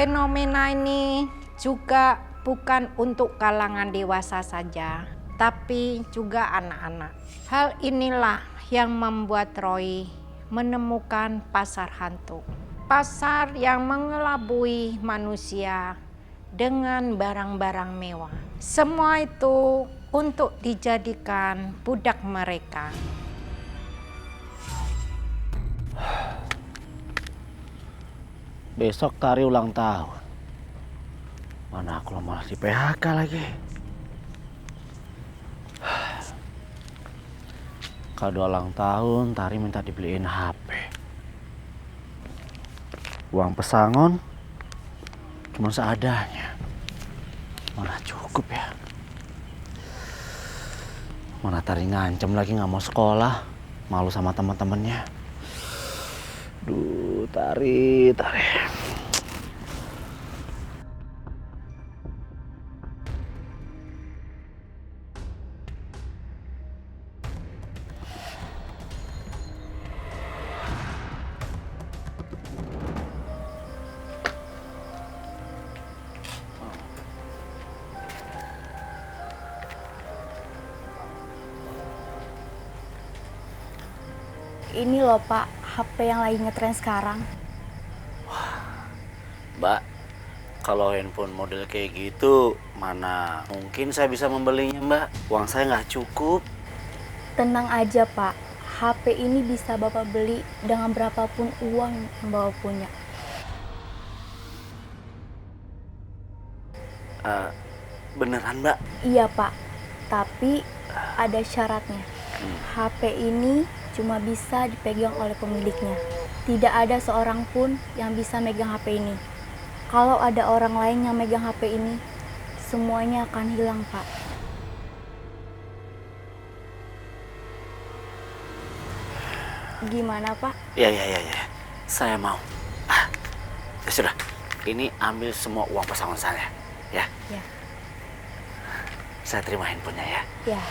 Fenomena ini juga bukan untuk kalangan dewasa saja, tapi juga anak-anak. Hal inilah yang membuat Roy menemukan pasar hantu. Pasar yang mengelabui manusia dengan barang-barang mewah. Semua itu untuk dijadikan budak mereka. Besok Tari ulang tahun. Mana aku malah di PHK lagi. Kado ulang tahun Tari minta dibeliin HP. Uang pesangon cuma seadanya. Mana cukup ya. Mana Tari ngancem lagi gak mau sekolah. Malu sama teman-temannya. Duh, Tari. Ini loh Pak, HP yang lagi ngetren sekarang. Mbak, kalau handphone model kayak gitu, mana mungkin saya bisa membelinya, Mbak? Uang saya nggak cukup. Tenang aja Pak, HP ini bisa Bapak beli dengan berapapun uang yang Bapak punya. Beneran, Mbak? Iya Pak, tapi ada syaratnya. HP ini cuma bisa dipegang oleh pemiliknya. Tidak ada seorang pun yang bisa megang HP ini. Kalau ada orang lain yang megang HP ini, semuanya akan hilang, Pak. Gimana, Pak? Ya. Saya mau. Ya sudah. Ini ambil semua uang pesangon saya, ya. Ya. Saya terima handphonenya ya. Ya.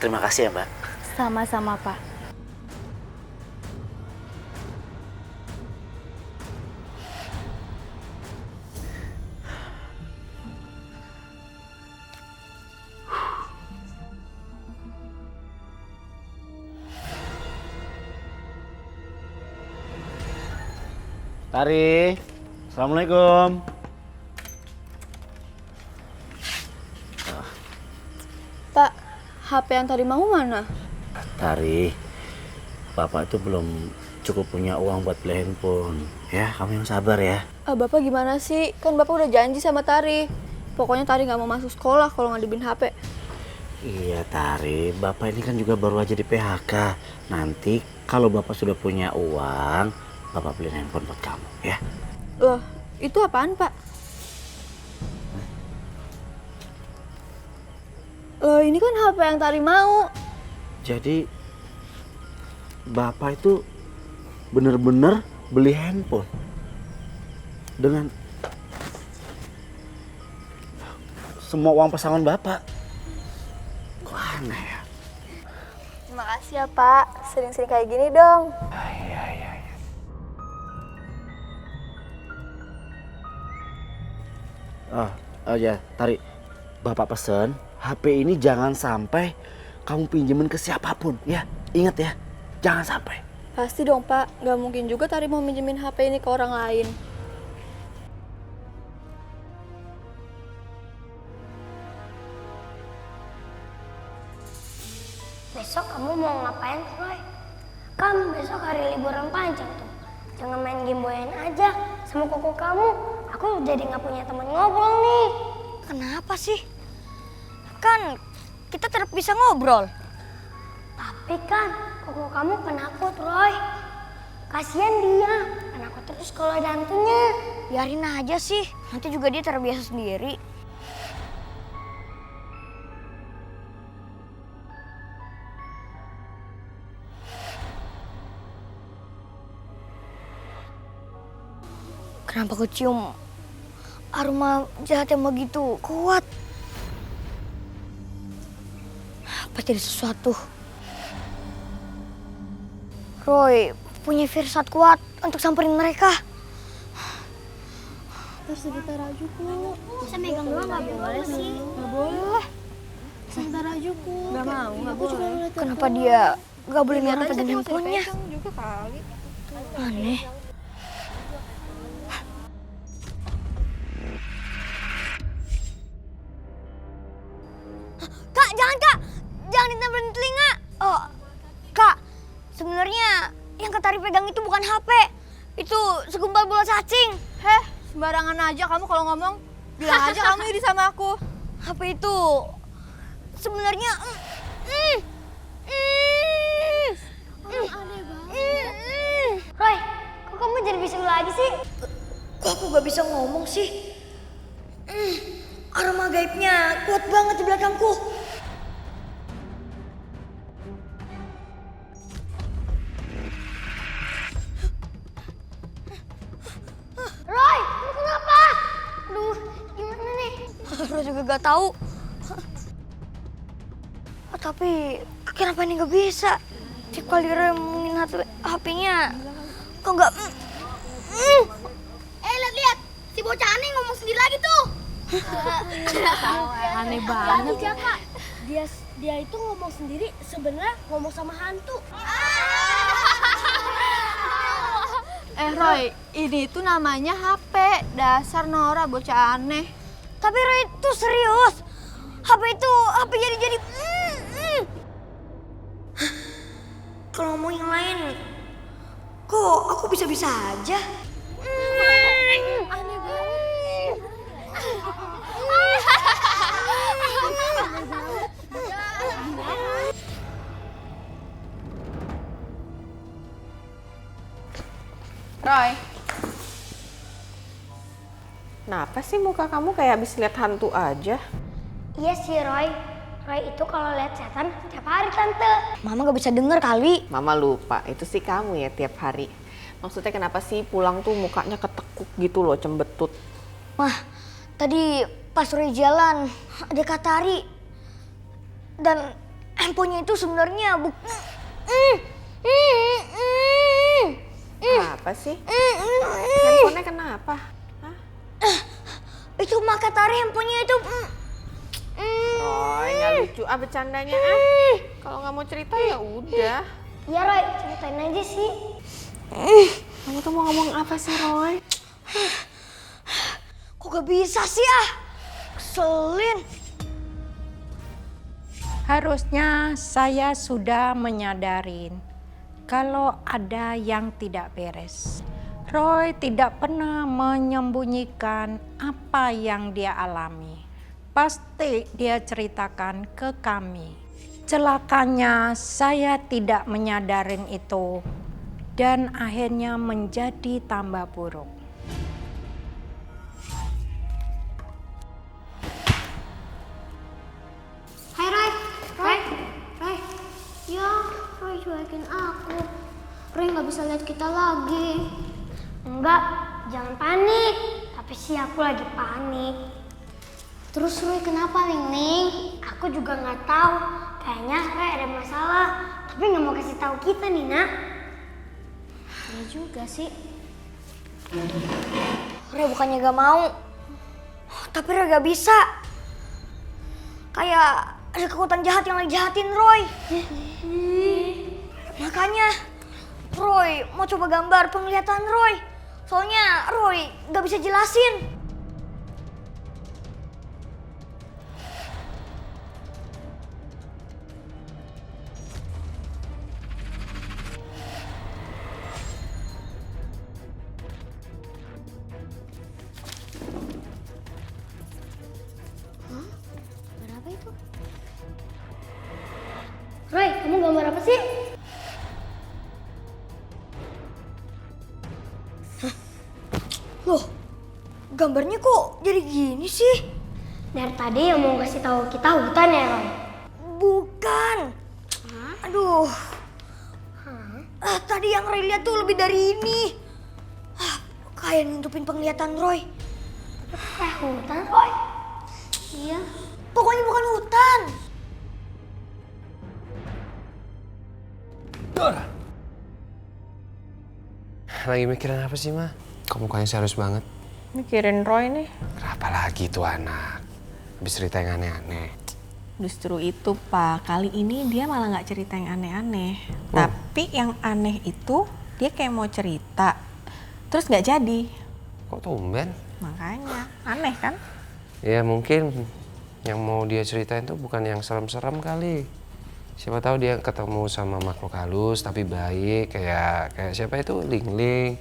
Terima kasih ya, Mbak. Sama-sama, Pak. Tari, assalamualaikum. Pak, HP yang tadi mau mana? Tari, Bapak itu belum cukup punya uang buat beli handphone. Ya, kamu yang sabar ya. Bapak gimana sih? Kan Bapak udah janji sama Tari. Pokoknya Tari nggak mau masuk sekolah kalau nggak dibeliin HP. Iya, Tari. Bapak ini kan juga baru aja di PHK. Nanti kalau Bapak sudah punya uang, Bapak beliin handphone buat kamu, ya. Loh, itu apaan, Pak? Loh, ini kan HP yang Tari mau. Jadi, Bapak itu bener-bener beli handphone dengan semua uang pesangon Bapak. Kok aneh ya? Terima kasih ya, Pak. Sering-sering kayak gini dong. Iya. Oh ya, Tari. Bapak pesen, HP ini jangan sampai kamu pinjemin ke siapapun, ya. Ingat ya, jangan sampai. Pasti dong, Pak. Nggak mungkin juga Tari mau minjemin HP ini ke orang lain. Besok kamu mau ngapain, Roy? Kan besok hari liburan panjang tuh. Jangan main game boyan aja sama koko kamu. Aku jadi nggak punya teman ngobrol nih. Kenapa sih? Kan kita tetap bisa ngobrol. Tapi kan koko kamu penakut, Roy. Kasian dia, penakut terus kalau ada hantunya. Biarin aja sih, nanti juga dia terbiasa sendiri. Kenapa aku cium aroma jahat yang begitu kuat? Apa jadi sesuatu? Roy punya firasat kuat untuk samperin mereka. sebentar aja kok. Masa megang doang nggak boleh sih? Nggak boleh. Sebentar aja kok. Nggak mau, nggak Aku juga boleh. ngeliat Kenapa dia nggak boleh lihat pegang handphonenya? juga kali. Aneh. Kak, jangan kak, jangan ditempelin telinga. Oh, kak, sebenarnya yang Kak Tari pegang itu bukan HP, itu segumpal bola cacing. Heh, sembarangan aja kamu kalau ngomong. Bilang aja kamu iri sama aku. HP itu sebenarnya Aneh banget. Roy, kok kamu jadi bisul lagi sih? Kok aku gak bisa ngomong sih? Aroma gaibnya kuat banget di belakangku. Roy, lu kenapa? Aduh, gimana nih? Roy juga gak tahu. Tapi kenapa ini gak bisa? Tiap kali Roy ngomongin HP-nya, kok gak... Lihat, si bocah aneh ngomong sendiri lagi tuh. Aneh banget. Ya, Kak. Dia itu ngomong sendiri, sebenarnya ngomong sama hantu. Roy, ini tuh namanya HP. Dasar Nora, bocah aneh. Tapi Roy itu serius. HP jadi... Kalau ngomong yang lain, kok aku bisa-bisa aja? Aneh banget. Roy, kenapa sih muka kamu kayak habis lihat hantu aja? Iya sih, Roy. Roy itu kalau lihat setan tiap hari, Tante. Mama gak bisa denger kali. Mama lupa, itu sih kamu ya tiap hari. Maksudnya kenapa sih pulang tuh mukanya ketekuk gitu loh, cembetut? Mah, tadi pas Roy jalan, ada Kak Tari. Dan handphonenya itu sebenarnya Apa sih? Handphonenya kenapa? Hah? itu mah Kak Tari handphonenya itu... Roy, nggak lucu bercandanya Kalau nggak mau cerita ya udah. Iya, Roy, ceritain aja sih. Kamu tuh mau ngomong apa sih, Roy? Kok gak bisa sih Keselin. Harusnya saya sudah menyadarin kalau ada yang tidak beres. Roy tidak pernah menyembunyikan apa yang dia alami. Pasti dia ceritakan ke kami. Celakanya saya tidak menyadarin itu dan akhirnya menjadi tambah buruk. Hai, Roy. Roy. Ya, Roy cuekin aku. Roy nggak bisa lihat kita lagi. Enggak, jangan panik. Tapi sih aku lagi panik. Terus Roy kenapa, Ning? Aku juga nggak tahu. Kayaknya Roy ada masalah. Tapi nggak mau kasih tahu kita, Nina. Iya juga sih. Roy bukannya gak mau, tapi Roy gak bisa. Kayak ada kekuatan jahat yang lagi jahatin Roy. Makanya Roy mau coba gambar penglihatan Roy. Soalnya Roy gak bisa jelasin. Gambar apa itu? Roy, kamu gambar apa sih? Loh, gambarnya kok jadi gini sih? Dari tadi yang mau kasih tahu kita hutan ya, Roy? Bukan. Aduh. Tadi yang Roy lihat tuh lebih dari ini. Kayak nutupin penglihatan Roy. Hutan, Roy? Iya. Pokoknya bukan hutan. Dora. Lagi mikirin apa sih, Ma? Kok mukanya serius banget? Mikirin Roy nih. Kenapa lagi tuh anak? Habis cerita yang aneh-aneh. Justru itu Pak, kali ini dia malah nggak cerita yang aneh-aneh. Tapi yang aneh itu dia kayak mau cerita, terus nggak jadi. Kok tumben? Makanya aneh kan? Ya mungkin yang mau dia ceritain tuh bukan yang serem-serem kali. Siapa tahu dia ketemu sama makhluk halus tapi baik, kayak siapa itu Ling-Ling,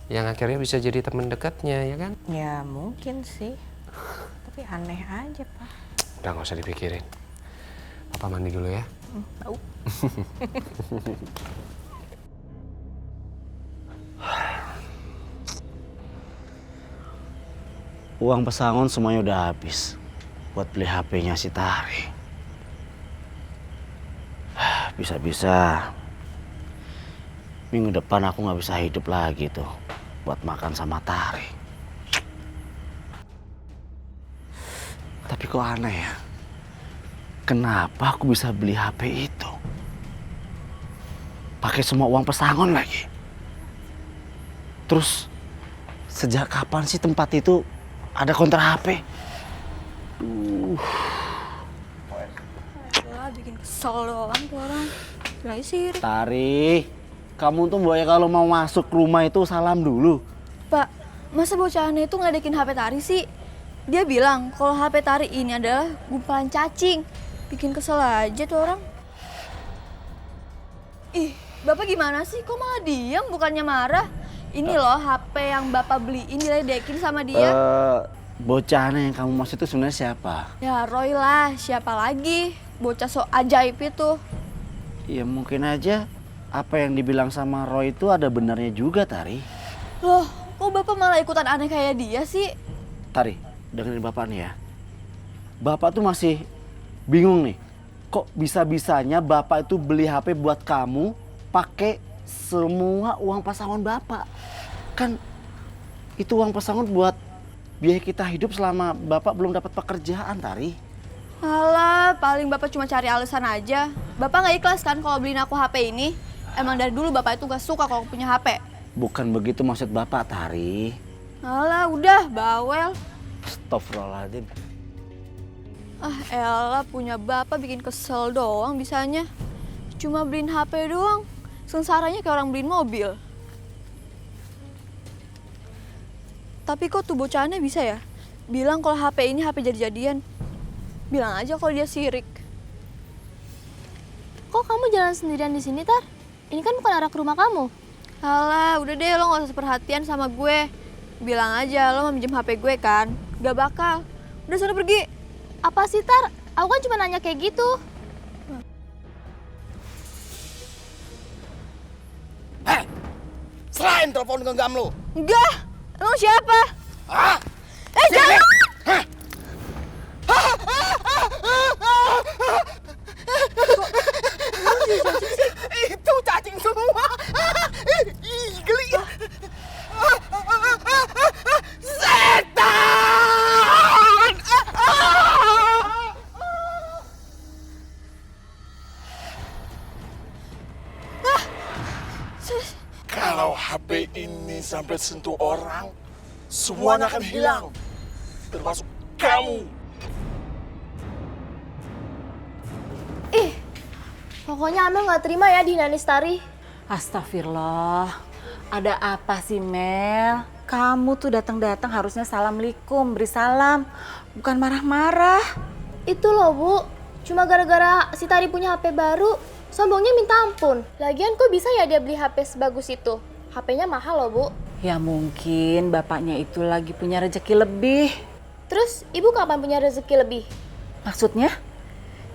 yang akhirnya bisa jadi teman dekatnya, ya kan? Ya mungkin sih, tapi aneh aja Pak. Udah nggak usah dipikirin. Papa mandi dulu ya. Tahu. Uang pesangon semuanya udah habis buat beli HP-nya si Tari. Bisa-bisa minggu depan aku nggak bisa hidup lagi tuh buat makan sama Tari. Tapi kok aneh ya? Kenapa aku bisa beli HP itu? Pakai semua uang pesangon lagi. Terus sejak kapan sih tempat itu ada konter HP? Wah, bikin kesel doang tuh orang. Lagi sirik. Tari, kamu tuh boleh kalau mau masuk rumah itu salam dulu. Pak, masa bocah aneh itu ngeledekin HP Tari sih? Dia bilang kalau HP Tari ini adalah gumpalan cacing. Bikin kesel aja tuh orang. Ih, Bapak gimana sih? Kok malah diam bukannya marah? Ini loh HP yang Bapak beliin diledekin sama dia. Bocah aneh yang kamu maksud itu sebenarnya siapa? Ya Roy lah, siapa lagi? Bocah so ajaib itu. Ya mungkin aja apa yang dibilang sama Roy itu ada benarnya juga, Tari. Loh, kok Bapak malah ikutan aneh kayak dia sih? Tari, dengerin Bapak nih ya. Bapak tuh masih bingung nih. Kok bisa-bisanya Bapak itu beli HP buat kamu pakai semua uang pesangon Bapak? Kan itu uang pesangon buat biaya kita hidup selama Bapak belum dapat pekerjaan, Tari. Alah, paling Bapak cuma cari alasan aja. Bapak nggak ikhlas kan kalau beliin aku HP ini? Emang dari dulu Bapak itu gak suka kalau punya HP? Bukan begitu maksud Bapak, Tari. Alah, udah, bawel. Astagfirullahaladzim. Ah, elah, punya Bapak bikin kesel doang bisanya. Cuma beliin HP doang. Sengsaranya kayak orang beliin mobil. Tapi kok tuh bocahannya bisa ya? Bilang kalau HP ini HP jadi-jadian. Bilang aja kalau dia sirik. Kok kamu jalan sendirian di sini, Tar? Ini kan bukan arah ke rumah kamu. Alah, udah deh lo gak usah perhatian sama gue. Bilang aja lo mau minjem HP gue kan? Gak bakal. Udah sana pergi. Apa sih, Tar? Aku kan cuma nanya kayak gitu. Serahin telepon genggam lu. Enggak! Lo siapa? Hah? Jangan! Itu cacing semua. Ih, geli. Setan! Kalau HP ini sampai sentuh orang, semuanya akan hilang. Termasuk kamu. Pokoknya Amel nggak terima ya dihina Tari. Astagfirullah, ada apa sih Mel? Kamu tuh datang-datang harusnya assalamualaikum, beri salam, bukan marah-marah. Itu loh Bu, cuma gara-gara si Tari punya HP baru, sombongnya minta ampun. Lagian kok bisa ya dia beli HP sebagus itu? HP-nya mahal loh Bu. Ya mungkin bapaknya itu lagi punya rezeki lebih. Terus ibu kapan punya rezeki lebih? Maksudnya?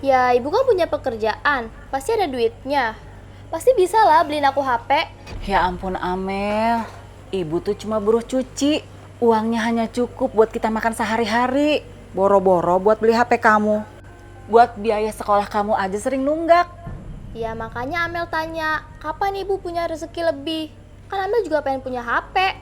Ya ibu kan punya pekerjaan, pasti ada duitnya. Pasti bisa lah beliin aku HP. Ya ampun Amel, ibu tuh cuma buruh cuci. Uangnya hanya cukup buat kita makan sehari-hari. Boro-boro buat beli HP kamu. Buat biaya sekolah kamu aja sering nunggak. Ya makanya Amel tanya, kapan ibu punya rezeki lebih? Kan Amel juga pengen punya HP.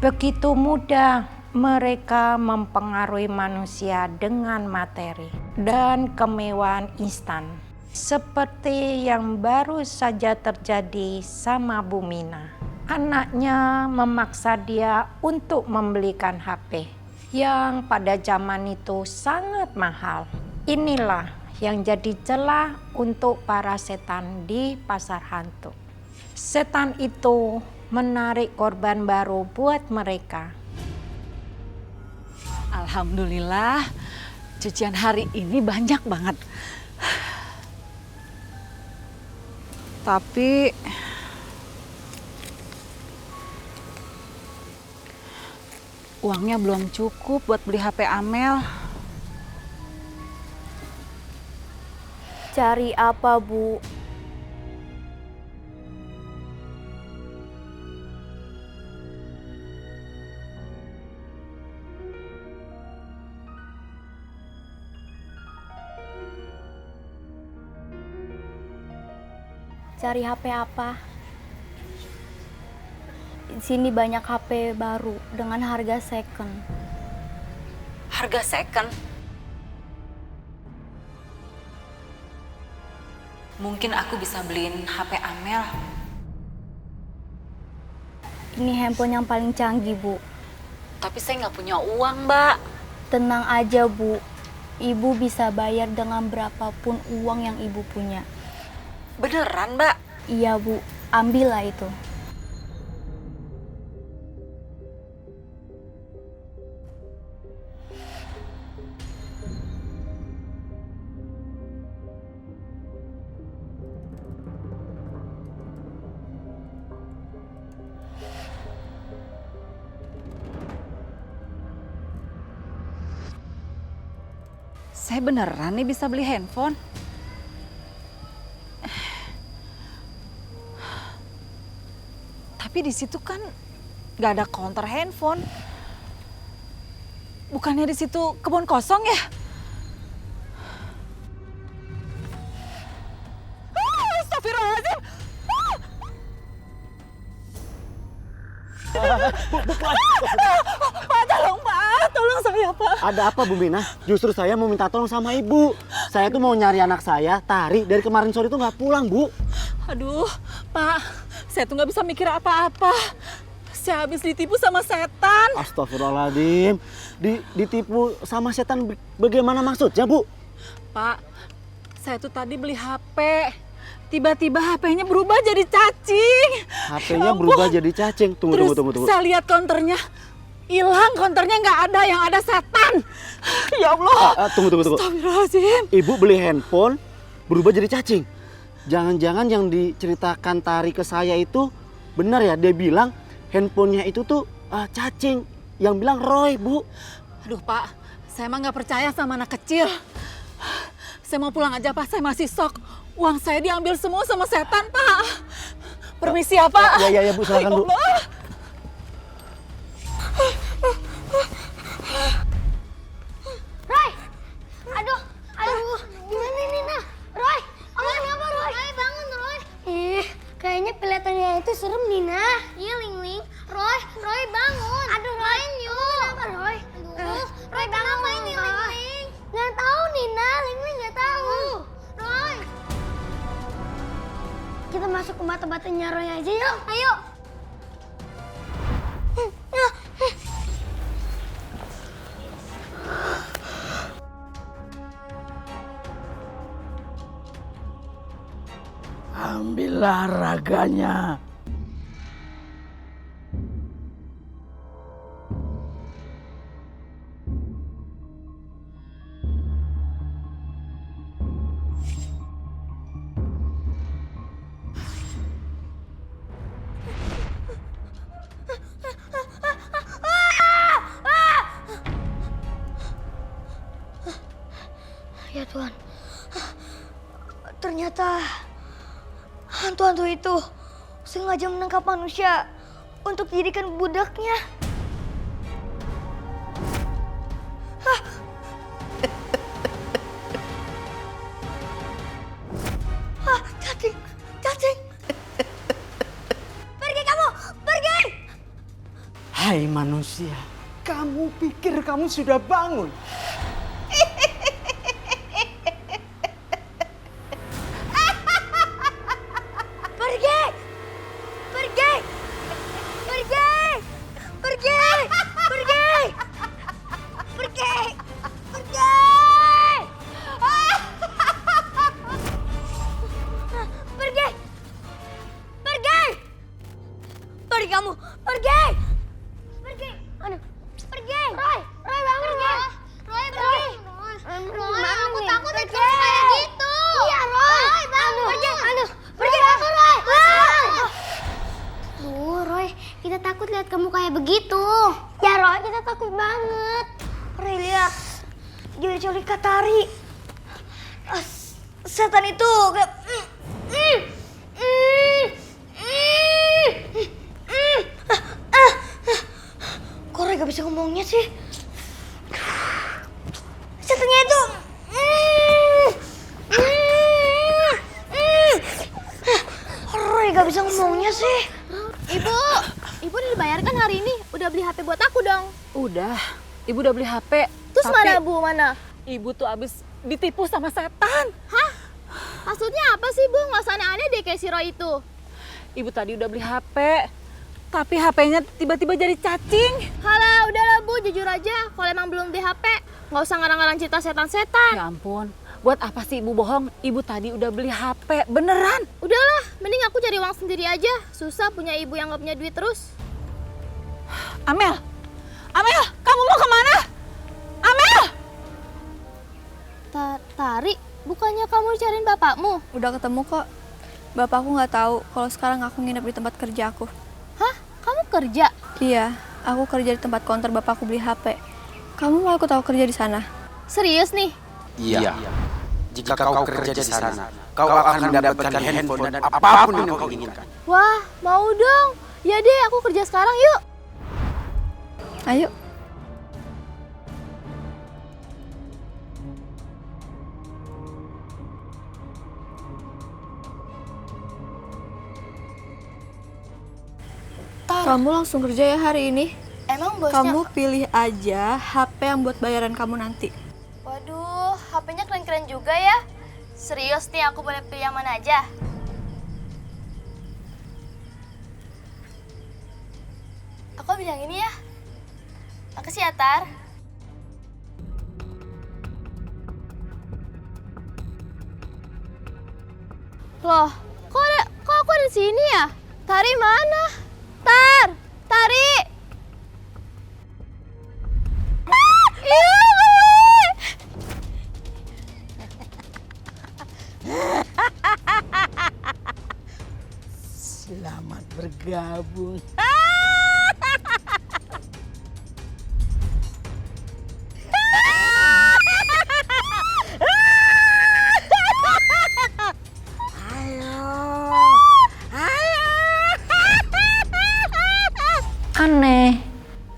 Begitu mudah mereka mempengaruhi manusia dengan materi dan kemewahan instan. Seperti yang baru saja terjadi sama Bu Mina. Anaknya memaksa dia untuk membelikan HP yang pada zaman itu sangat mahal. Inilah yang jadi celah untuk para setan di pasar hantu. Setan itu menarik korban baru buat mereka. Alhamdulillah, cucian hari ini banyak banget. Tapi uangnya belum cukup buat beli HP Amel. Cari apa, Bu? Cari HP apa? Di sini banyak HP baru dengan harga second. Harga second? Mungkin aku bisa beliin HP Amel. Ini handphone yang paling canggih, Bu. Tapi saya nggak punya uang, Mbak. Tenang aja, Bu. Ibu bisa bayar dengan berapapun uang yang Ibu punya. Beneran, Mbak? Iya, Bu. Ambillah itu. Saya beneran nih bisa beli handphone. Tapi di situ kan nggak ada counter handphone. Bukannya di situ kebun kosong ya? Astagfirullahaladzim. Pak, tolong Pak, tolong saya Pak. Ada apa Bu Mina? Justru saya mau minta tolong sama Ibu. Saya tuh mau nyari anak saya, Tari, dari kemarin sore tuh nggak pulang Bu. Aduh, Pak, saya tuh nggak bisa mikir apa-apa. Saya habis ditipu sama setan. Astagfirullahaladzim. Ditipu sama setan bagaimana maksudnya Bu? Pak, saya tuh tadi beli HP. Tiba-tiba HP-nya berubah jadi cacing. HP-nya berubah jadi cacing. Tunggu. Saya lihat konternya. Hilang, konternya nggak ada, yang ada setan. Ya Allah. Tunggu. Astagfirullahaladzim. Ibu beli handphone, berubah jadi cacing. Jangan-jangan yang diceritakan Tari ke saya itu benar ya? Dia bilang handphonenya itu tuh cacing. Yang bilang Roy, Bu. Aduh Pak, saya mah nggak percaya sama anak kecil. Saya mau pulang aja Pak, saya masih shock. Uang saya diambil semua sama setan Pak. Permisi ya Pak. Iya Bu, silakan Bu. Roy! Aduh, gimana nih, Nah? Roy, kamu kenapa, Roy? Roy, bangun, Roy. Kayaknya kelihatannya itu serem, Nina. Iya, Ling. Roy, bangun. Aduh, Roy, kenapa, Roy? Aduh, Roy, kenapa ini, Ling? Nggak tahu, Nina. Ling nggak tahu. Roy. Kita masuk ke bata-batanya Roy aja, yuk. Ayo. Ambillah raganya. Ya Tuhan, ternyata hantu-hantu itu sengaja menangkap manusia untuk dijadikan budaknya. Cacing! Pergi kamu! Pergi! Hai manusia, kamu pikir kamu sudah bangun? Pergi! Pergi! Pergi! Pergi! Pergi! Pergi! Pergi! Pergi! Pergi kamu! Pergi! Pergi! Aduh! Pergi! Roy! Roy bangun! Roy pergi! Roy, aku takut itu kayak gitu. Iya, Roy bangun! Pergi! Aduh! Pergi! Bangun, Roy! Duh, Roy, kita takut lihat kamu kayak begitu. Ya, Roy, kita takut banget. Roy, lihat. Juri-juri Katari. Setan itu kayak... Kok Roy gak bisa ngomongnya sih? Setannya itu... Roy gak bisa ngomongnya sih. Ibu udah dibayarkan hari ini. Udah beli HP buat aku dong. Udah, ibu udah beli HP. Terus tapi mana Bu, mana? Ibu tuh abis ditipu sama setan. Hah? Maksudnya apa sih Bu? Nggak usah aneh-aneh deh kayak si Roy itu. Ibu tadi udah beli HP, tapi HP-nya tiba-tiba jadi cacing. Halah, udahlah Bu, jujur aja. Kalau emang belum beli HP, nggak usah ngarang-ngarang cerita setan-setan. Ya ampun, buat apa sih ibu bohong? Ibu tadi udah beli HP, beneran. Udahlah, mending aku cari uang sendiri aja. Susah punya ibu yang nggak punya duit terus. Amel, Amel, kamu mau kemana? Amel! Tari, bukannya kamu cariin bapakmu? Udah ketemu kok. Bapakku nggak tahu kalau sekarang aku nginep di tempat kerja aku. Hah? Kamu kerja? Iya, aku kerja di tempat konter bapakku beli HP. Kamu mau ikut aku kerja di sana? Serius nih? Iya. Jika kau kerja di sana, kau akan mendapatkan handphone dan apapun yang kau inginkan. Wah, mau dong. Ya deh, aku kerja sekarang yuk. Ayo. Kamu langsung kerja ya hari ini? Emang bosnya... Kamu pilih aja HP yang buat bayaran kamu nanti. Waduh, HP-nya keren-keren juga ya. Serius nih, aku boleh pilih yang mana aja? Aku ambil yang ini ya. Makasih ya, Tar. Loh, kok aku ada di sini ya? Tari mana? Tar! Tari! Selamat bergabung. Aneh,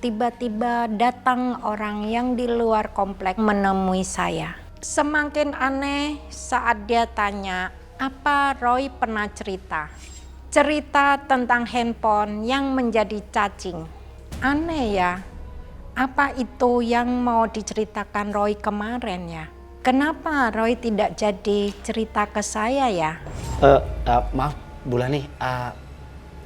tiba-tiba datang orang yang di luar komplek menemui saya. Semakin aneh saat dia tanya, apa Roy pernah cerita? Cerita tentang handphone yang menjadi cacing. Aneh ya, apa itu yang mau diceritakan Roy kemarin ya? Kenapa Roy tidak jadi cerita ke saya ya? Maaf, Bulani,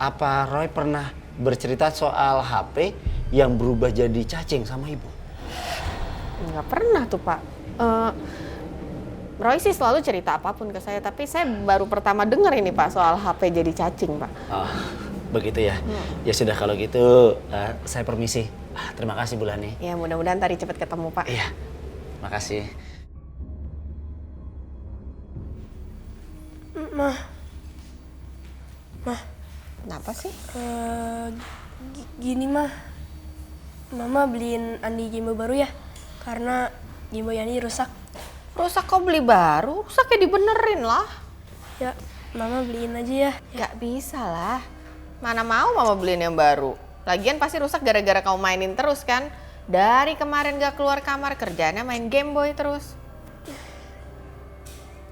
apa Roy pernah bercerita soal HP yang berubah jadi cacing sama ibu? Nggak pernah tuh Pak. Roy sih selalu cerita apapun ke saya, tapi saya baru pertama dengar ini Pak soal HP jadi cacing Pak. Oh, begitu ya. Ya sudah kalau gitu saya permisi. Terima kasih Bulani. Ya mudah-mudahan tadi cepat ketemu Pak. Iya, makasih. Mah. Kenapa sih? Gini mah, Mama beliin Andi gimbal baru ya, karena gimbal Yani rusak. Rusak kok beli baru? Rusaknya dibenerin lah. Ya, Mama beliin aja ya. Gak bisa lah. Mana mau Mama beliin yang baru? Lagian pasti rusak gara-gara kamu mainin terus kan? Dari kemarin gak keluar kamar, kerjaannya main Game Boy terus.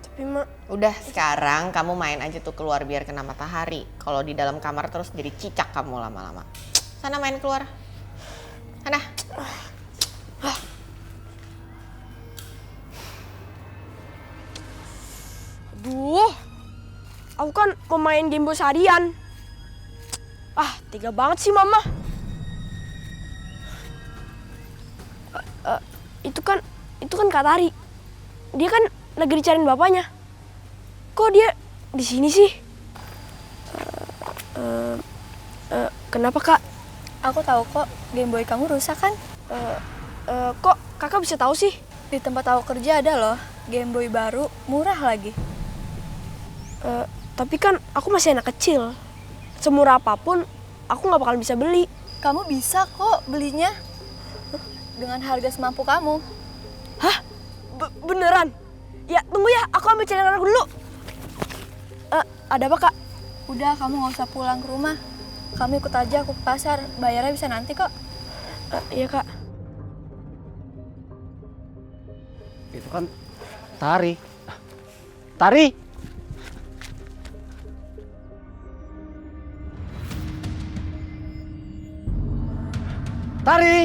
Tapi Mak... Udah sekarang kamu main aja tuh keluar biar kena matahari. Kalau di dalam kamar terus jadi cicak kamu lama-lama. Sana main keluar. Sana. Aduh, aku kan mau main Game Boy seharian. Ah, tega banget sih Mama. Itu kan Kak Tari. Dia kan lagi dicariin bapaknya. Kok dia di sini sih? Kenapa Kak? Aku tahu kok, Game Boy kamu rusak kan? Kok Kakak bisa tahu sih? Di tempat aku kerja ada loh, Game Boy baru, murah lagi. Tapi kan aku masih anak kecil. Semurah apapun, aku nggak bakal bisa beli. Kamu bisa kok belinya dengan harga semampu kamu. Hah? Beneran? Ya, tunggu ya, aku ambil cairan aku dulu. Ada apa, Kak? Udah, kamu nggak usah pulang ke rumah. Kamu ikut aja aku ke pasar, bayarnya bisa nanti kok. Iya, Kak. Itu kan Tari. Tari! Tari!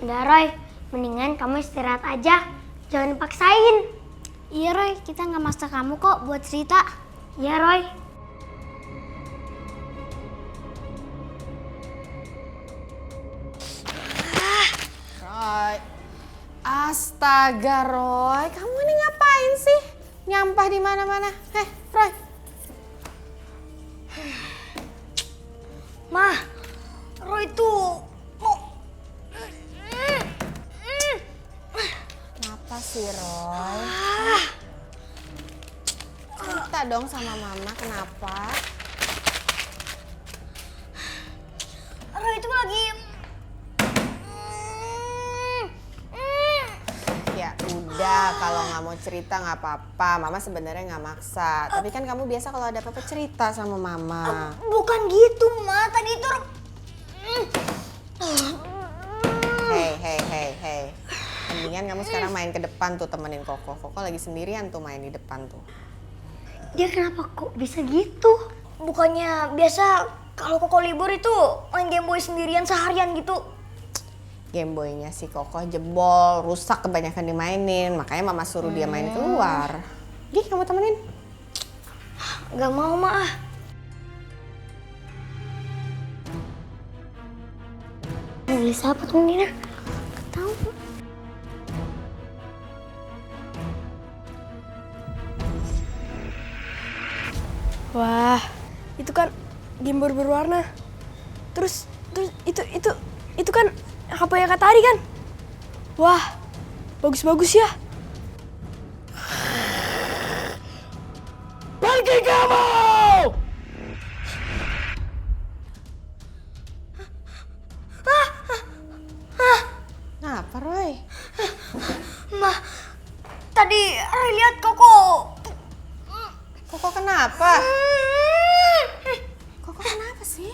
Udah Roy, mendingan kamu istirahat aja. Jangan paksain. Iya Roy, kita nggak maksa kamu kok buat cerita. Iya Roy. Roy, astaga Roy, kamu ini ngapain sih? Nyampah di mana-mana. Roy. Ma, Roy tuh mau... Kenapa sih Roy? Cerita dong sama mama, kenapa? Roy itu lagi... Ya udah, kalau nggak mau cerita nggak apa-apa. Mama sebenarnya nggak maksa. Tapi kan kamu biasa kalau ada apa-apa cerita sama mama. Bukan gitu, Ma. Tadi itu... Hei. Mendingan kamu sekarang main ke depan tuh temenin Koko. Koko lagi sendirian tuh main di depan tuh. Dia kenapa kok bisa gitu? Bukannya biasa kalau Koko libur itu main Game Boy sendirian seharian gitu. Game Boy-nya si Koko jebol, rusak kebanyakan dimainin. Makanya mama suruh dia main keluar. Gih, kamu temenin? Gak mau, Ma. Nulis apa tuh, Nina? Gak tahu. Wah, itu kan game boy berwarna. Terus itu kan HP-nya Kak Tari kan? Wah, bagus-bagus ya. Pergi kamu! Kenapa Roy? Ma, tadi Roy lihat Koko. Koko kenapa? Koko kenapa sih?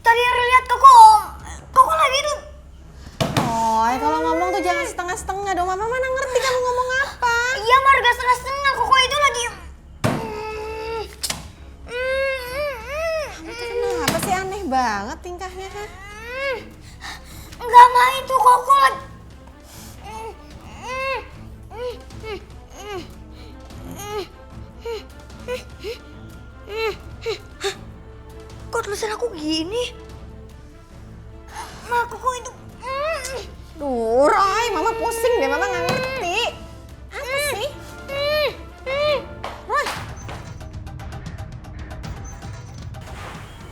Tadi Roy lihat Koko lagi itu. Roy, kalau ngomong tuh jangan setengah-setengah dong. Mama mana ngerti kamu ngomong apa? Iya, Ma, gak setengah-setengah. Koko itu lagi... Kamu tuh kenapa sih, aneh banget tingkahnya? Enggak, Ma, itu Koko lagi... Kok tulisan aku gini? Ma, Koko itu... Duh, Roy, mama pusing deh, mama nggak ngerti. Apa sih? Roy.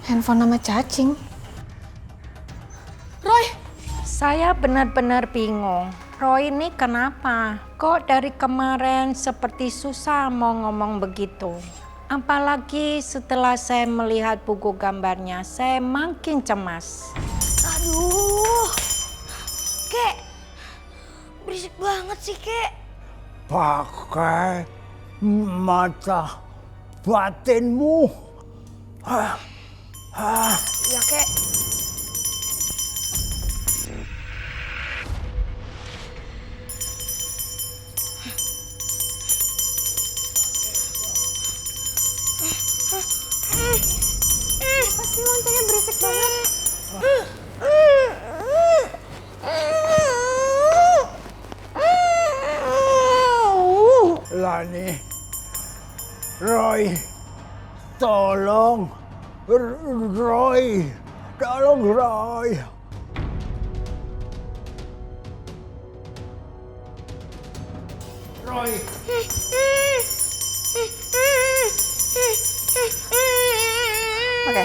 Handphone nama cacing. Roy. Saya benar-benar bingung. Roy ini kenapa? Kok dari kemarin seperti susah mau ngomong begitu? Apalagi setelah saya melihat buku gambarnya, saya makin cemas. Aduh, Kek, berisik banget sih, Kek. Pakai mata batinmu. Ya, Kek. Apa sih loncengnya berisik banget? Lani, Roy, tolong, Roy, tolong Roy. Roy. Oke.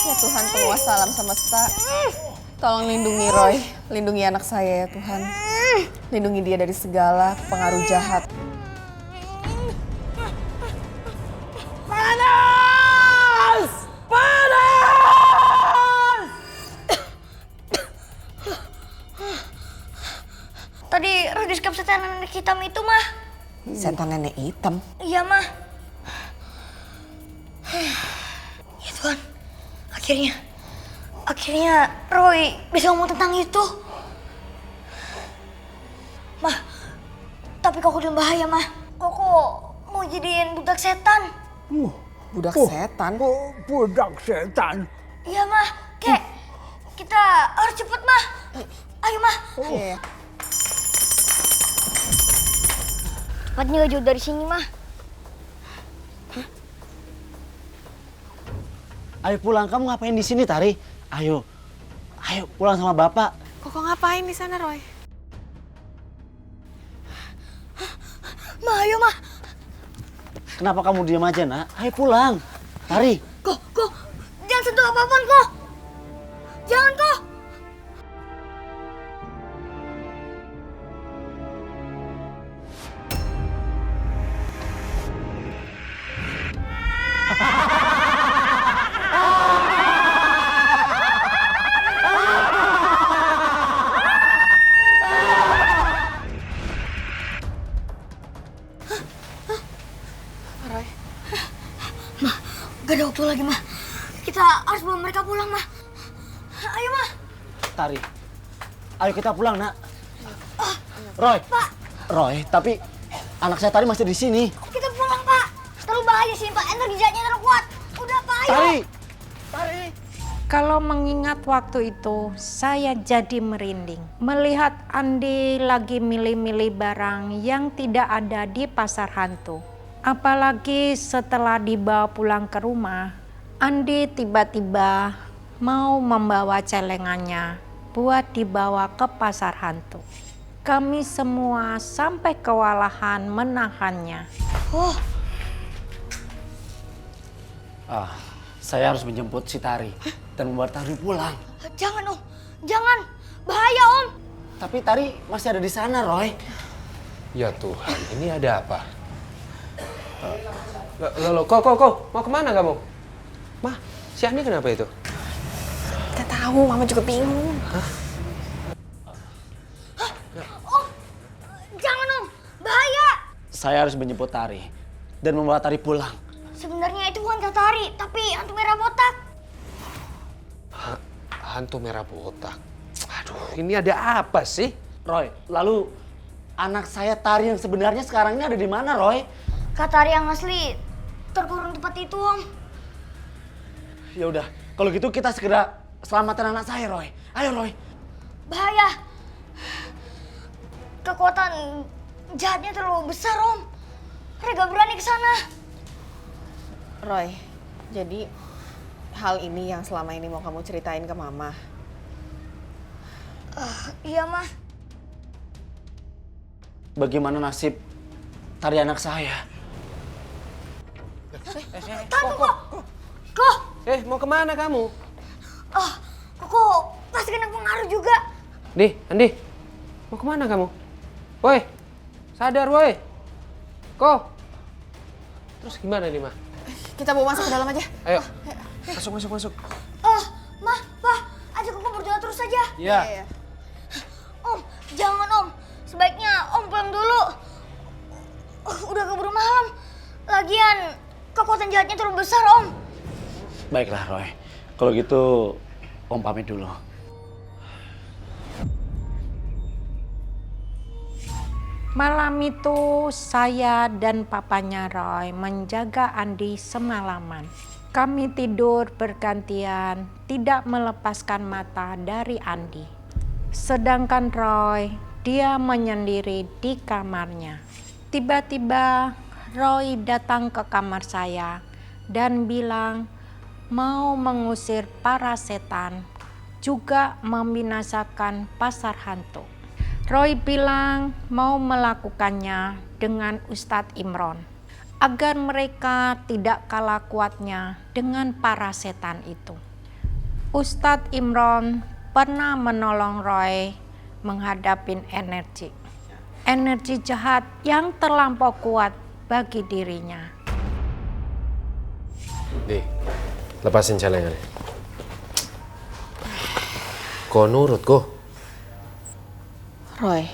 Ya Tuhan penguasa alam semesta, tolong lindungi Roy, lindungi anak saya ya Tuhan. Lindungi dia dari segala pengaruh jahat. Panas! Panas! Tadi Roy disekap setan nenek hitam itu, Mah. Setan nenek hitam? Iya, Mah. Ya Tuhan, akhirnya Roy bisa ngomong tentang itu. Mah, tapi kok udah bahaya, Mah. Koko mau jadiin budak setan. Budak setan? Budak setan. Iya, Mah. Kek, kita harus cepet, Mah. Ayo, Mah. Iya. Tempatnya gak jauh dari sini, Mah. Ayo pulang, kamu ngapain di sini, Tari? Ayo pulang sama bapak. Koko ngapain di sana, Roy? Mah, ayo, Mah. Kenapa kamu diam aja, nak? Ayo pulang. Tari. Kok, jangan sentuh apapun, kok. Jangan, kok. Gak ada waktu lagi, Mah. Kita harus bawa mereka pulang, Mah. Ayo, Mah. Tari. Ayo kita pulang, nak. Roy. Pak. Roy, tapi anak saya Tari masih di sini. Kita pulang, Pak. Terlalu bahaya sih, Pak. Energi jahatnya terlalu kuat. Udah, Pak, ayo. Tari. Kalau mengingat waktu itu, saya jadi merinding. Melihat Andi lagi milih-milih barang yang tidak ada di pasar hantu. Apalagi setelah dibawa pulang ke rumah, Andi tiba-tiba mau membawa celengannya buat dibawa ke pasar hantu. Kami semua sampai kewalahan menahannya. Saya harus menjemput si Tari dan membawa Tari pulang. Jangan, Om. Jangan. Bahaya, Om. Tapi Tari masih ada di sana, Roy. Ya Tuhan, ini ada apa? Kok, mau kemana kamu? Mah, si Andi kenapa itu? Gak tahu, Mama juga bingung. Om, jangan, Om. Bahaya. Saya harus menjemput Tari dan membawa Tari pulang. Sebenarnya itu bukan Tari, tapi hantu merah botak. Hantu merah botak? Aduh, ini ada apa sih? Roy, lalu anak saya Tari yang sebenarnya sekarang ini ada di mana, Roy? Kak Tari yang asli terkurung tempat itu, Om. Ya udah, kalau gitu kita segera selamatkan anak saya, Roy. Ayo, Roy. Bahaya. Kekuatan jahatnya terlalu besar, Om. Saya gak berani ke sana. Roy, jadi hal ini yang selama ini mau kamu ceritain ke Mama? Iya, Mah. Bagaimana nasib Tari anak saya? Tunggu, kok. Mau kemana kamu? Kok pasti kena pengaruh juga. Andi, mau kemana kamu? Woi, sadar woi. Kok? Terus gimana nih, Mah? Kita bawa masuk ke dalam aja. Ayo, masuk. Mah, Pak, ajak Koko berdoa terus saja. Iya. Om, jangan, Om. Sebaiknya Om pulang dulu. Udah keburu malam. Lagian, kekuatan jahatnya terlalu besar, Om. Baiklah Roy, kalau gitu Om pamit dulu. Malam itu saya dan papanya Roy menjaga Andi semalaman. Kami tidur bergantian, tidak melepaskan mata dari Andi. Sedangkan Roy, dia menyendiri di kamarnya. Tiba-tiba Roy datang ke kamar saya dan bilang mau mengusir para setan, juga membinasakan pasar hantu. Roy bilang mau melakukannya dengan Ustadz Imron agar mereka tidak kalah kuatnya dengan para setan itu. Ustadz Imron pernah menolong Roy menghadapi energi jahat yang terlampau kuat bagi dirinya. Di, lepasin celengannya. Kok nurut, Kok? Roy,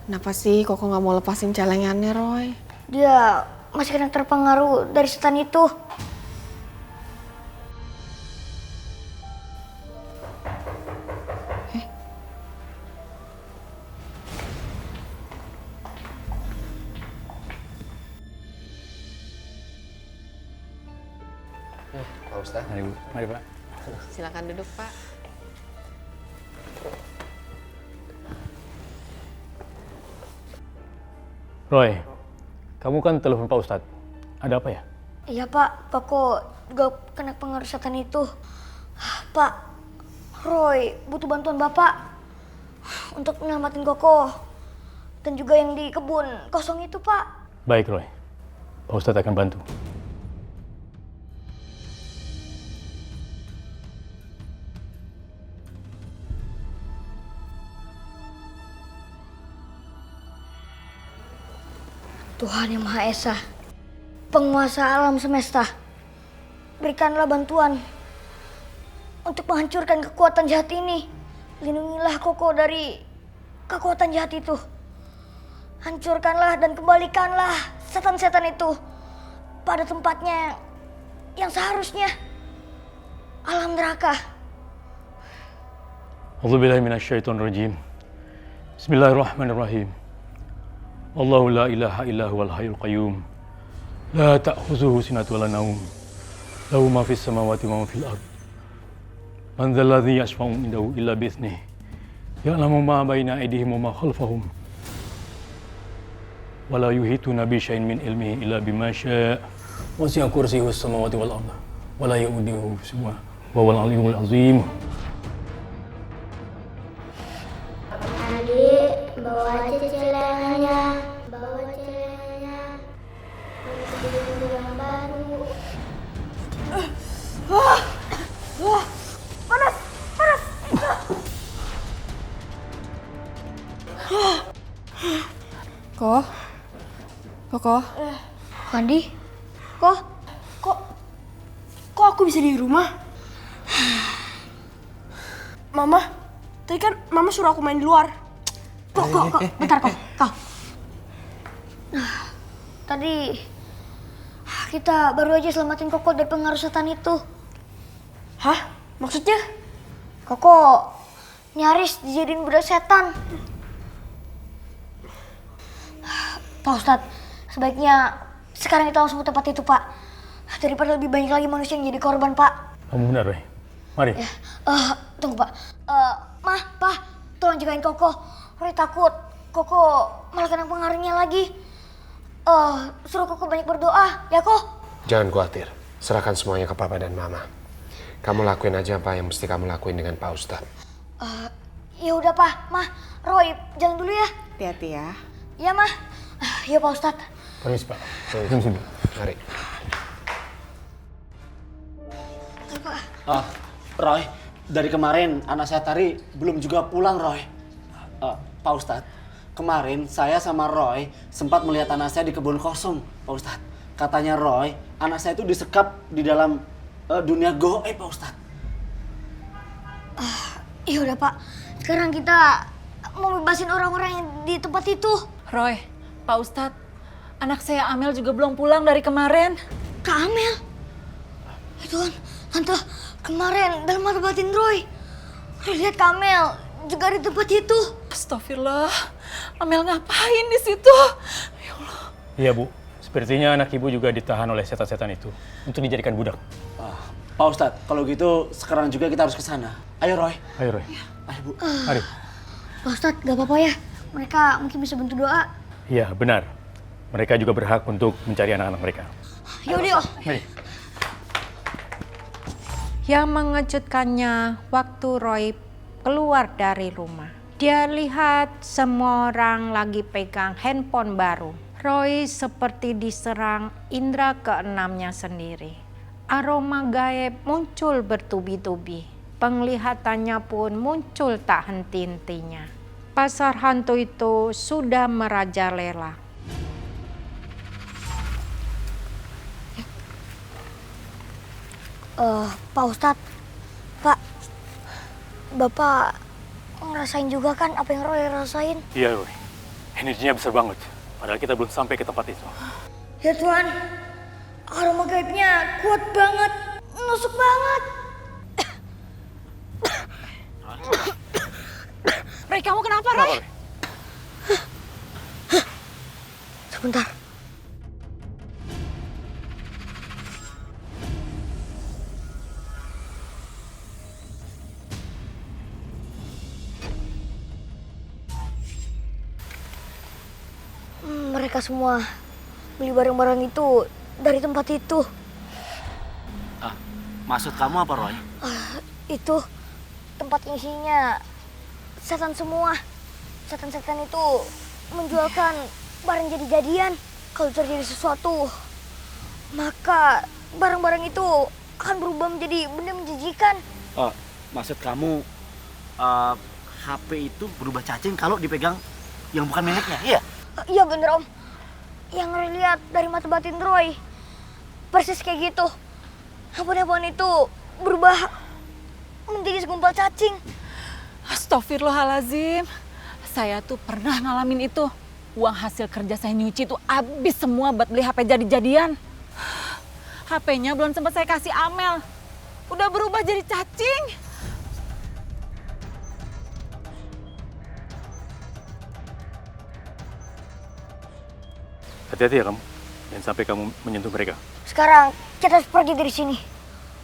kenapa sih Koko nggak mau lepasin celengannya, Roy? Dia masih kena terpengaruh dari setan itu. Pak Ustadz. Mari Bu, mari Pak. Silakan duduk, Pak. Roy, kamu kan telepon Pak Ustadz. Ada apa ya? Iya Pak, Koko juga kena pengaruh setan itu. Pak, Roy butuh bantuan Bapak untuk menyelamatin Koko. Dan juga yang di kebun kosong itu, Pak. Baik Roy, Pak Ustadz akan bantu. Tuhan Yang Maha Esa, penguasa alam semesta, berikanlah bantuan untuk menghancurkan kekuatan jahat ini. Lindungilah Koko dari kekuatan jahat itu. Hancurkanlah dan kembalikanlah setan-setan itu pada tempatnya yang seharusnya, alam neraka. A'udzubillahi minasyaitonirrajim. Bismillahirrahmanirrahim. Allahu la ilaha illa huwal hayyul qayyum. La ta'khuzuhu sinatun wa la naum. Lahu ma fis samawati wa ma fil ard. Man dzal ladzi yashfa'u indahu illa bi'iznihi. Ya'lamu ma baina aydihim wa ma khalfahum. Wa la yuhituna bi syai'in min ilmihi illa bima syaa'. Wasi'a kursiyyuhu as-samawati wal ardh. Wa la ya'uduhu hifdhuhuma wa huwal 'aliyyul 'azim. Adik, bawa aja celengannya. Bawa celengannya. Untuk yang baru. Panas, panas. Koko. Andi, kok Kok aku bisa di rumah? Mama, tadi kan Mama suruh aku main di luar. Kok, bentar kok. Tadi kita baru aja selamatin Koko dari pengaruh setan itu. Hah? Maksudnya? Koko nyaris dijadiin budak setan. Pak Ustadz, sebaiknya sekarang kita langsung ke tempat itu, Pak. Daripada lebih banyak lagi manusia yang jadi korban, Pak. Kamu benar, Roy. Mari. Ya, tunggu, Pak. Mah, Pak, tolong jagain Koko. Roy takut Koko malah kena pengaruhnya lagi. Suruh Koko banyak berdoa, ya kok? Jangan khawatir, serahkan semuanya ke Papa dan Mama. Kamu lakuin aja apa yang mesti kamu lakuin dengan Pak Ustadz. Ya udah, Pak. Mah, Roy, jalan dulu ya. Hati-hati ya. Iya, Mah. Iya, Pak Ustadz. Permisi, Pak. Permisi. Mari. Roy, dari kemarin anak saya Tari belum juga pulang, Roy. Pak Ustadz, kemarin saya sama Roy sempat melihat anak saya di kebun kosong, Pak Ustadz. Katanya Roy, anak saya itu disekap di dalam dunia goib, Pak Ustadz. Ya udah, Pak. Sekarang kita mau bebasin orang-orang yang di tempat itu. Roy, Pak Ustadz, anak saya Amel juga belum pulang dari kemarin. Kak Amel. Itu kan tante kemarin dalam mata batin Roy. Roy lihat Kak Amel juga di tempat itu. Astagfirullah, Amel ngapain di situ? Ya Allah. Iya Bu, sepertinya anak ibu juga ditahan oleh setan-setan itu untuk dijadikan budak. Pak Ustadz, kalau gitu sekarang juga kita harus ke sana. Ayo Roy. Ayo Roy. Ayo Bu. Mari. Pak Ustadz, gak apa-apa ya. Mereka mungkin bisa bantu doa. Iya benar. Mereka juga berhak untuk mencari anak-anak mereka. Yaudah, yuk. Mari. Yang mengejutkannya waktu Roy keluar dari rumah. Dia lihat semua orang lagi pegang handphone baru. Roy seperti diserang indera keenamnya sendiri. Aroma gaib muncul bertubi-tubi. Penglihatannya pun muncul tak henti-hentinya. Pasar hantu itu sudah merajalela. Pak Ustadz, Pak, Bapak ngerasain juga kan apa yang Roy rasain? Iya Roy. Energinya besar banget. Padahal kita belum sampai ke tempat itu. Ya Tuhan, aroma gaibnya kuat banget, nusuk banget. Roy, kamu kenapa, Roy? Sebentar. Mereka semua beli barang-barang itu dari tempat itu. Maksud kamu apa Roy? Itu tempat isinya setan semua. Setan-setan itu menjualkan barang jadi-jadian. Kalau terjadi sesuatu, maka barang-barang itu akan berubah menjadi benda menjijikan. Maksud kamu HP itu berubah cacing kalau dipegang yang bukan miliknya, iya? Iya bener Om. Yang Roy lihat dari mata batin Roy persis kayak gitu. Handphone itu berubah menjadi segumpal cacing. Astagfirullahalazim. Saya tuh pernah ngalamin itu. Uang hasil kerja saya nyuci tuh habis semua buat beli HP jadi-jadian. HP-nya belum sempat saya kasih Amel. Udah berubah jadi cacing. Hati-hati ya kamu. Jangan sampai kamu menyentuh mereka. Sekarang kita harus pergi dari sini.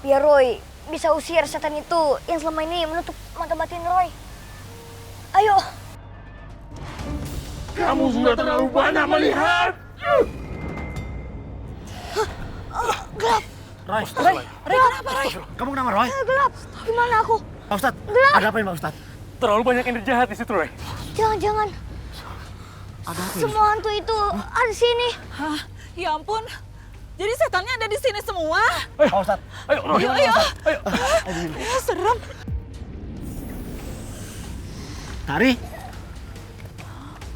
Biar Roy bisa usir setan itu yang selama ini menutup mata batin Roy. Ayo. Kamu sudah terlalu banyak melihat. Gelap. Roy, Roy kenapa Roy? kamu kenapa Roy? Gelap. Gimana aku? Pak Ustadz, Gelap. ada apa ini Pak Ustadz? Terlalu banyak energi jahat di situ Roy. Jangan-jangan. Ada apa ini? Semua hantu itu ada di sini. Hah? Ya ampun. Jadi setannya ada di sini semua. Pak Ustadz, Ayo Roy. Ayo. Ayo. Serem. Tari?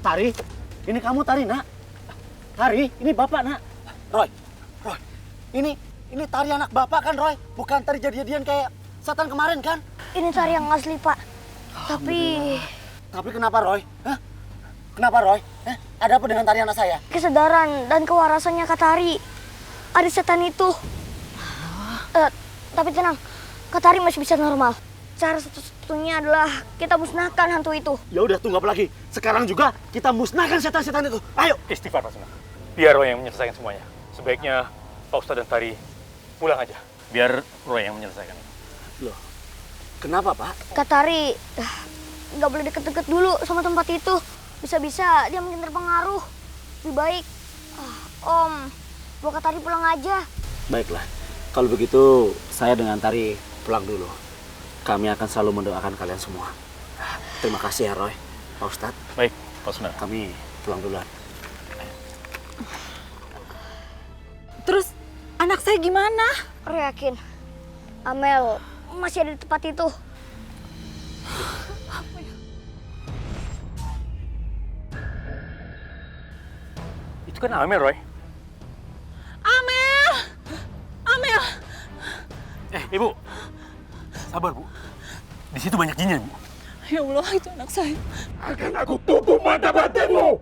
Tari? Ini kamu Tari, nak? Tari, ini bapak, nak? Roy, ini Tari anak bapak kan, Roy? Bukan Tari jadi-jadian kayak setan kemarin, kan? Ini tari yang asli, Pak. Tapi kenapa, Roy? Hah? Kenapa, Roy? Ada apa dengan Tari anak saya? Kesadaran dan kewarasannya Kak Tari. Ada setan itu. Tapi tenang, Kak Tari masih bisa normal. Cara satu-satunya adalah kita musnahkan hantu itu. Ya udah, tunggu apa lagi? Sekarang juga kita musnahkan setan-setan itu. Ayo! Istighfar Pak Sunan. Biar Roy yang menyelesaikan semuanya. Sebaiknya Pak Ustadz dan Tari pulang aja. Biar Roy yang menyelesaikan. Loh, kenapa, Pak? Kak Tari nggak boleh deket-deket dulu sama tempat itu. Bisa-bisa dia mungkin terpengaruh. Lebih baik, Om, bawa Kak Tari pulang aja. Baiklah, kalau begitu saya dengan Tari pulang dulu. Kami akan selalu mendoakan kalian semua. Terima kasih ya, Roy. Pak Ustadz. Baik, Pak Sunan. Kami pulang duluan. Terus anak saya gimana? Roy yakin Amel masih ada di tempat itu. Itu kan Amel, Roy. Amel! Amel! Ibu. Sabar, Bu. Di situ banyak jinnya, Bu. Ya Allah, itu anak saya. Akan aku tutup mata batinmu.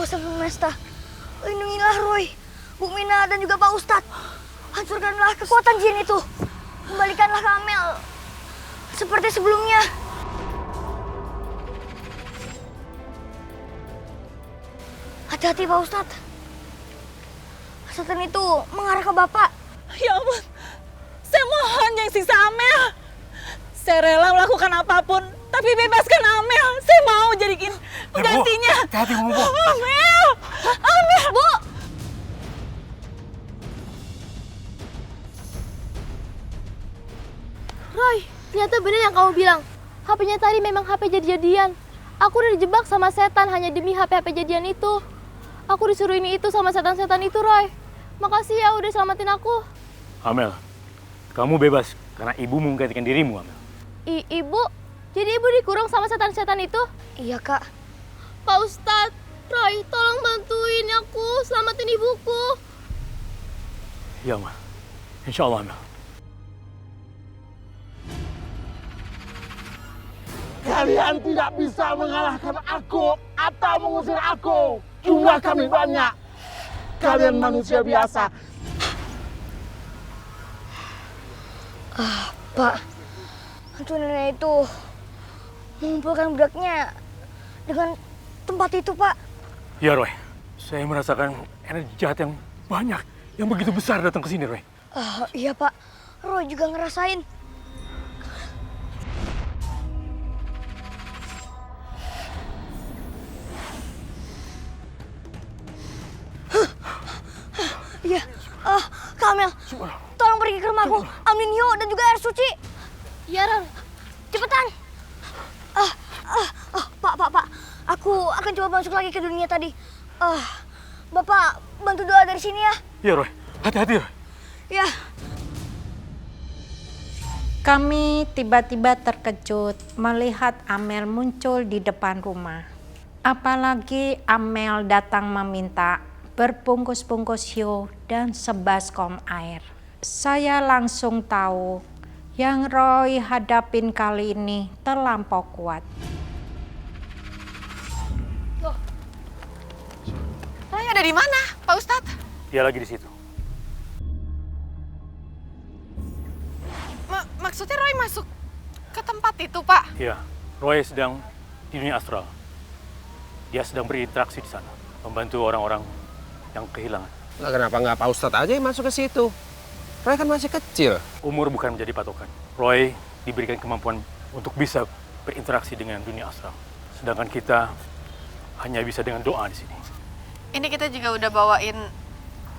penguasa semesta, lindungilah Roy, Bu Mina, dan juga Pak Ustadz. Hancurkanlah kekuatan jin itu. Kembalikanlah ke Amel seperti sebelumnya. Hati-hati Pak Ustadz. Setan itu mengarah ke Bapak. Ya ampun, saya mohon yang sisa Amel. Saya rela melakukan apapun, tapi bebaskan Amel. Saya mau jadiin penggantinya. Hati-hati, Bu. Amel! Amel! Bu! Roy, ternyata benar yang kamu bilang. HP-nya tadi memang HP jadi-jadian. Aku udah dijebak sama setan hanya demi HP-HP jadian itu. Aku disuruh ini itu sama setan-setan itu, Roy. Makasih ya udah selamatin aku. Amel, kamu bebas karena ibu menggantikan dirimu, Amel. Ibu? Jadi ibu dikurung sama setan-setan itu? Iya, Kak. Pak Ustadz, Roy, tolong bantuin aku selamatin ibuku. Ya, Amel. Insya Allah, Amel. Kalian tidak bisa mengalahkan aku atau mengusir aku. Jumlah kami banyak. Kalian manusia biasa. Pak, hantu nenek itu mengumpulkan budaknya dengan tempat itu, Pak. Ya, Roy. Saya merasakan energi jahat yang banyak, yang begitu besar datang ke sini, Roy. Iya, Pak. Roy juga ngerasain. Iya, Kamel, tolong pergi ke rumahku, ambilin Hio dan juga air suci. Iya, Ron. Cepetan. Pak, aku akan coba masuk lagi ke dunia tadi. Bapak bantu doa dari sini ya. Ya, Roy. Hati-hati, Roy. Ya. Kami tiba-tiba terkejut melihat Amel muncul di depan rumah. Apalagi Amel datang meminta berbungkus-bungkus hiu dan sebaskom air. Saya langsung tahu yang Roy hadapin kali ini terlampau kuat. Roy ada di mana, Pak Ustadz? Dia lagi di situ. Maksudnya Roy masuk ke tempat itu, Pak? Iya, Roy sedang di dunia astral. Dia sedang berinteraksi di sana, membantu orang-orang yang kehilangan. Nah, kenapa nggak Pak Ustadz aja yang masuk ke situ? Roy kan masih kecil. Umur bukan menjadi patokan. Roy diberikan kemampuan untuk bisa berinteraksi dengan dunia astral. Sedangkan kita hanya bisa dengan doa di sini. Ini kita juga udah bawain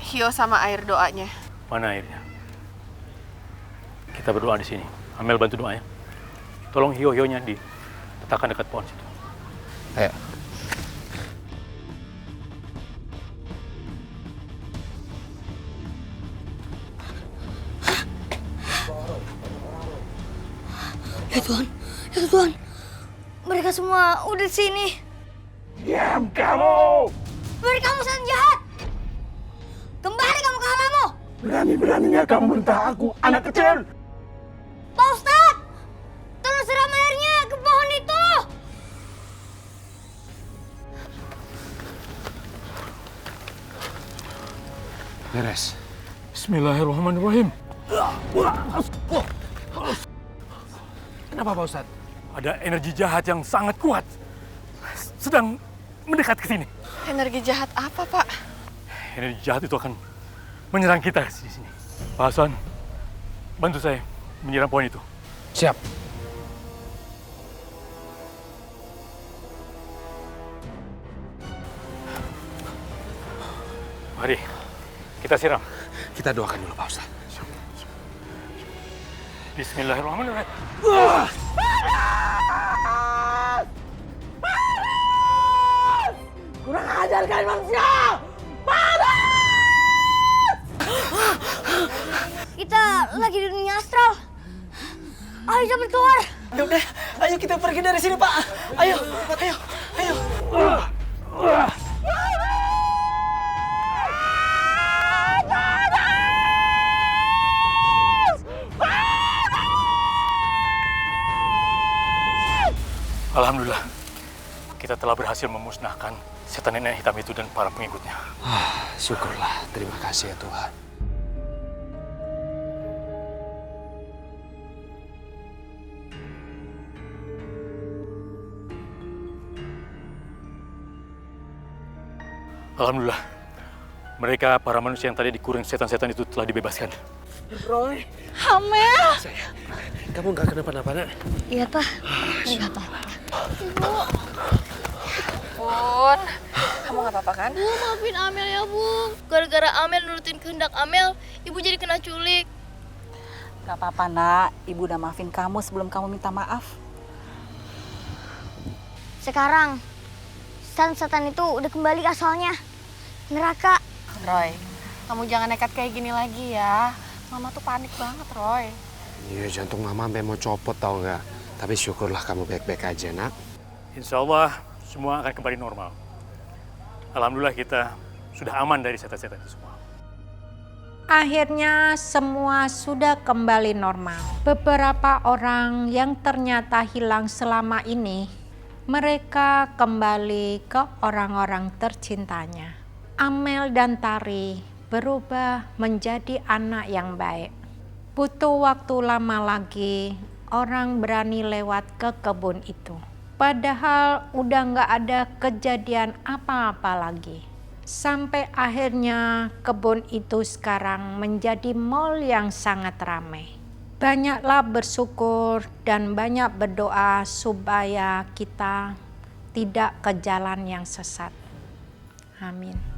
Hio sama air doanya. Mana airnya? Kita berdoa di sini. Amel bantu doa ya. Tolong hio-hionya diletakkan dekat pohon situ. Ayo. Ya Tuhan, mereka semua udah di sini. Diam kamu! Mereka kamu setan jahat. Kembali kamu ke alammu. Berani-beraninya kamu mentah aku, anak kecil. Pak Ustadz, tolong siram airnya ke pohon itu. Beres. Bismillahirrahmanirrahim. Kenapa Pak Ustadz? Ada energi jahat yang sangat kuat. Sedang mendekat ke sini. Energi jahat apa, Pak? Energi jahat itu akan menyerang kita di sini. Pak Hasan, bantu saya menyiram pohon itu. Siap. Mari, kita siram. Kita doakan dulu Pak Ustadz. Bismillahirrahmanirrahim. Kurang ajar kalian manusia! Kita lagi di dunia astral. Ayo cepat keluar. Udah, ayo kita pergi dari sini, Pak. Ayo. Alhamdulillah, kita telah berhasil memusnahkan setan nenek hitam itu dan para pengikutnya. Syukurlah, terima kasih ya Tuhan. Alhamdulillah, mereka para manusia yang tadi dikurung setan-setan itu telah dibebaskan. Roy. Amel. Sayang, kamu nggak kenapa-napa, Nak? Iya, Pak. Nggak apa-apa. Bun, kamu nggak apa-apa kan? Bu, maafin Amel ya, Bu. Gara-gara Amel nurutin kehendak Amel, Ibu jadi kena culik. Gak apa-apa nak, Ibu udah maafin kamu sebelum kamu minta maaf. Sekarang, setan-setan itu udah kembali ke asalnya. Neraka. Roy, kamu jangan nekat kayak gini lagi ya. Mama tuh panik banget, Roy. Iya, jantung Mama sampai mau copot tau nggak? Tapi syukurlah kamu baik-baik aja, Nak. Insya Allah semua akan kembali normal. Alhamdulillah kita sudah aman dari setan-setan itu semua. Akhirnya semua sudah kembali normal. Beberapa orang yang ternyata hilang selama ini, mereka kembali ke orang-orang tercintanya. Amel dan Tari berubah menjadi anak yang baik. Butuh waktu lama lagi orang berani lewat ke kebun itu. Padahal udah nggak ada kejadian apa-apa lagi. Sampai akhirnya kebun itu sekarang menjadi mal yang sangat ramai. Banyaklah bersyukur dan banyak berdoa supaya kita tidak ke jalan yang sesat. Amin.